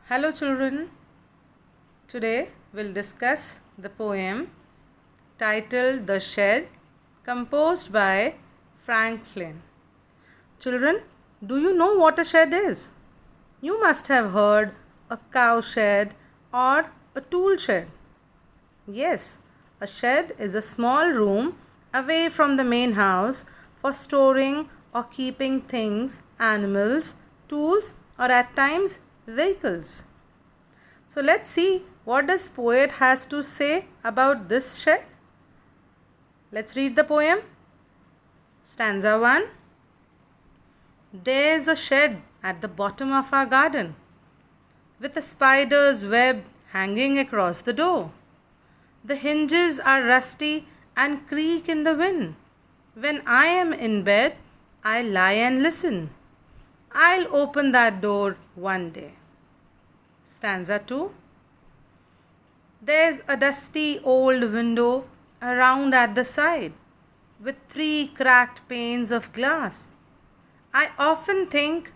Hello children, today we'll discuss the poem titled The Shed, composed by Frank Flynn. Children, do you know what a shed is? You must have heard a cow shed or a tool shed. Yes, a shed is a small room away from the main house for storing or keeping things, animals, tools, or at times vehicles. So let's see what this poet has to say about this shed. Let's read the poem. Stanza 1. There's a shed at the bottom of our garden with a spider's web hanging across the door. The hinges are rusty and creak in the wind. When I am in bed, I lie and listen. I'll open that door one day. Stanza 2. There's a dusty old window around at the side with 3 cracked panes of glass. I often think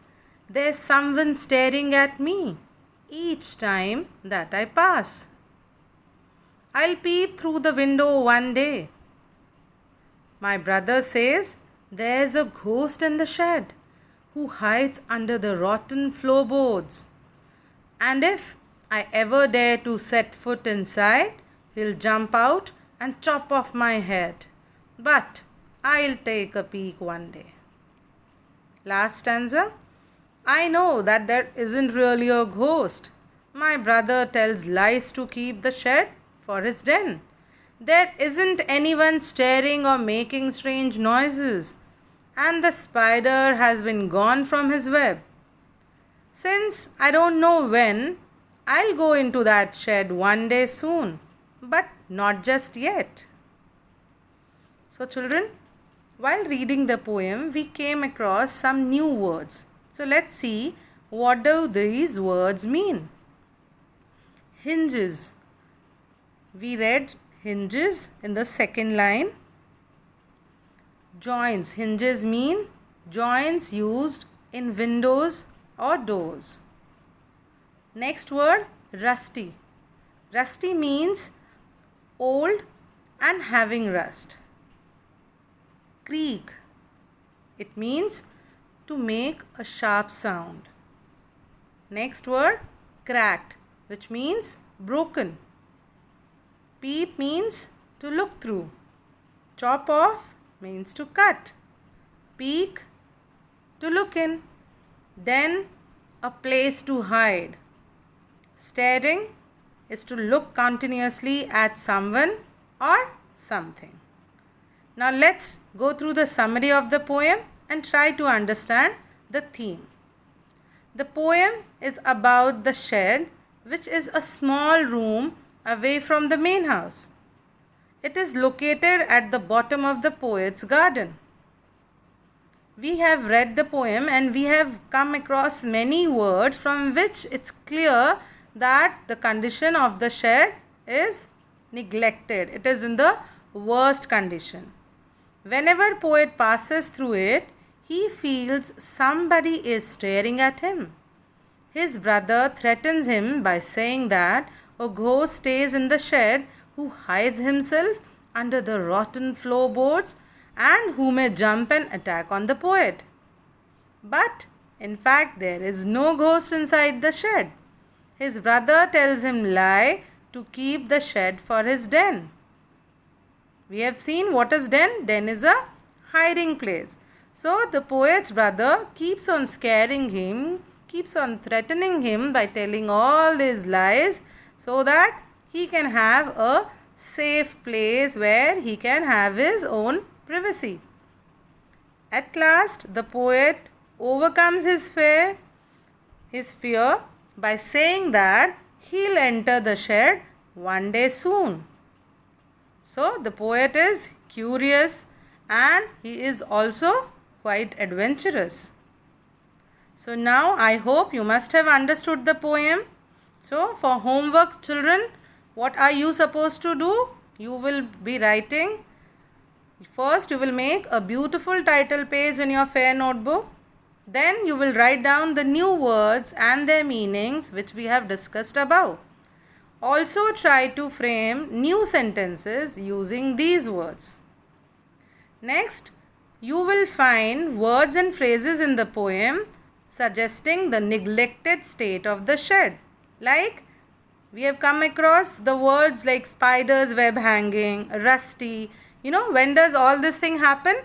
there's someone staring at me each time that I pass. I'll peep through the window one day. My brother says there's a ghost in the shed who hides under the rotten floorboards. And if I ever dare to set foot inside, he'll jump out and chop off my head. But I'll take a peek one day. Last stanza. I know that there isn't really a ghost. My brother tells lies to keep the shed for his den. There isn't anyone staring or making strange noises, and the spider has been gone from his web. Since I don't know when, I'll go into that shed one day soon, but not just yet. So children, while reading the poem, we came across some new words. So let's see, what do these words mean? Hinges. We read hinges in the second line. Joints. Hinges mean joints used in windows or doors. Next word, rusty. Rusty means old and having rust. Creak. It means to make a sharp sound. Next word, cracked, which means broken. Peep means to look through. Chop off means to cut. Peek, to look in. Den, a place to hide. Staring is to look continuously at someone or something. Now let's go through the summary of the poem and try to understand the theme. The poem is about the shed, which is a small room away from the main house. It is located at the bottom of the poet's garden. We have read the poem and we have come across many words from which it's clear that the condition of the shed is neglected. It is in the worst condition. Whenever poet passes through it, he feels somebody is staring at him. His brother threatens him by saying that a ghost stays in the shed who hides himself under the rotten floorboards and who may jump and attack on the poet. But in fact, there is no ghost inside the shed. His brother tells him lie to keep the shed for his den. We have seen what is den. Den is a hiding place. So the poet's brother keeps on scaring him, keeps on threatening him by telling all these lies so that he can have a safe place where he can have his own privacy. At last, the poet overcomes his fear by saying that he'll enter the shed one day soon. So the poet is curious and he is also quite adventurous. So now I hope you must have understood the poem. So for homework, children, what are you supposed to do? You will be writing. First, you will make a beautiful title page in your fair notebook. Then you will write down the new words and their meanings which we have discussed above. Also try to frame new sentences using these words. Next, you will find words and phrases in the poem suggesting the neglected state of the shed. Like, we have come across the words like spider's web hanging, rusty. When does all this thing happen?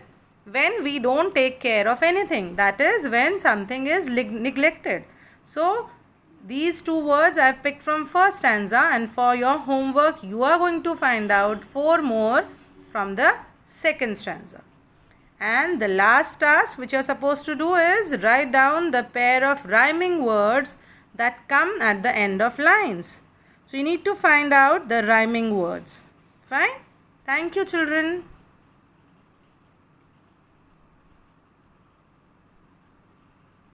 When we don't take care of anything. That is when something is neglected. So, these two words I have picked from first stanza, and for your homework you are going to find out 4 more from the second stanza. And the last task which you are supposed to do is write down the pair of rhyming words that come at the end of lines. So you need to find out the rhyming words. Fine? Thank you, children.